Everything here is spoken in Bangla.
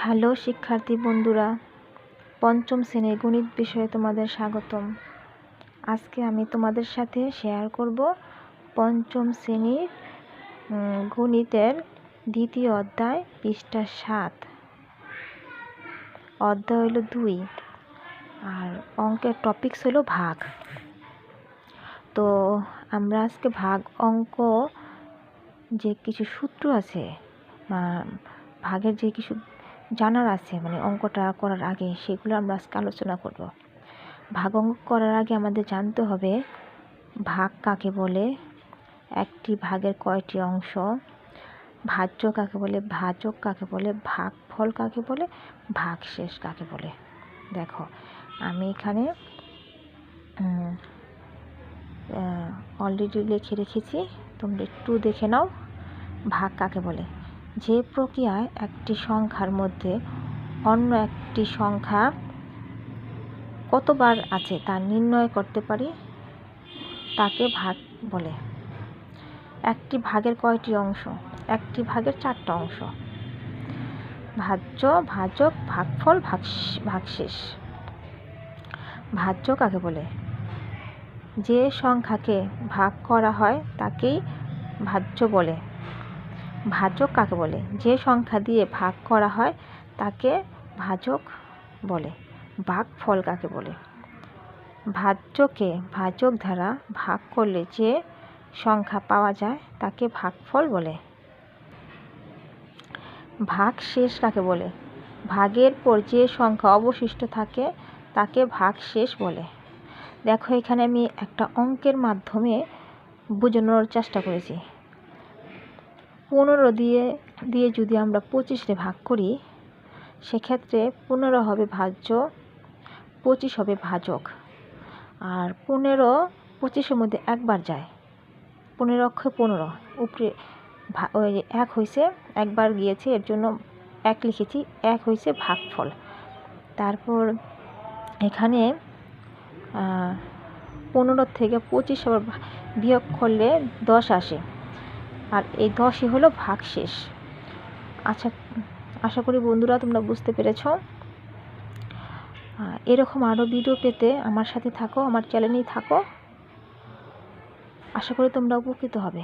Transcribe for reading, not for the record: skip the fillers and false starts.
হ্যালো শিক্ষার্থী বন্ধুরা, পঞ্চম শ্রেণীর গণিত বিষয়ে তোমাদের স্বাগতম। আজকে আমি তোমাদের সাথে শেয়ার করব পঞ্চম শ্রেণীর গণিতের দ্বিতীয় অধ্যায়, পৃষ্ঠা 7, অধ্যায় হলো 2, আর অঙ্কের টপিকস হলো ভাগ। তো আমরা আজকে অঙ্ক যে কিছু সূত্র আছে, ভাগের যে কিছু জানার আছে, মানে অঙ্কটা করার আগে, সেগুলো আমরা আজকে আলোচনা করব। ভাগ অঙ্ক করার আগে আমাদের জানতে হবে ভাগ কাকে বলে, একটি ভাগের কয়টি অংশ, ভাজ্য কাকে বলে, ভাজক কাকে বলে, ভাগফল কাকে বলে, ভাগশেষ কাকে বলে। দেখো, আমি এখানে অলরেডি লিখে রেখেছি, তোমরা একটু দেখে নাও। ভাগ কাকে বলে? যে প্রক্রিয়ায় একটি সংখ্যার মধ্যে অন্য একটি সংখ্যা কতবার আছে তা নির্ণয় করতে পারি, তাকে ভাগ বলে। একটি ভাগের কয়টি অংশ? একটি ভাগের 4টা অংশ: ভাজ্য, ভাজক, ভাগফল, ভাগশেষ। ভাজ্য কাকে বলে? যে সংখ্যাকে ভাগ করা হয় তাকেই ভাজ্য বলে। ভাজক কাকে বলে? যে সংখ্যা দিয়ে ভাগ করা হয় তাকে ভাজক বলে। ভাগফল কাকে বলে? ভাজ্যকে ভাজক দ্বারা ভাগ করলে যে সংখ্যা পাওয়া যায় তাকে ভাগফল বলে। ভাগশেষ কাকে বলে? ভাগের পর যে সংখ্যা অবশিষ্ট থাকে তাকে ভাগশেষ বলে। দেখো, এখানে আমি একটা অঙ্কের মাধ্যমে বোঝানোর চেষ্টা করেছি। 15 দিয়ে যদি আমরা 25 ভাগ করি, সেক্ষেত্রে 15 হবে ভাজ্য, 25 হবে ভাজক। আর 15 25-এর মধ্যে একবার যায়, 15 অক্ষে 15, উপরে ওই 1 হয়েছে, একবার গিয়েছে, এর জন্য 1 লিখেছি, 1 হয়েছে ভাগফল। তারপর এখানে 15 থেকে 25 আবার বিয়োগ করলে 10 আসে, আর এই 10ই হলো ভাগশেষ। আচ্ছা, আশা করি বন্ধুরা তোমরা বুঝতে পেরেছ। এরকম আরও ভিডিও পেতে আমার সাথে থাকো, আমার চ্যানেলেই থাকো। আশা করি তোমরা উপকৃত হবে।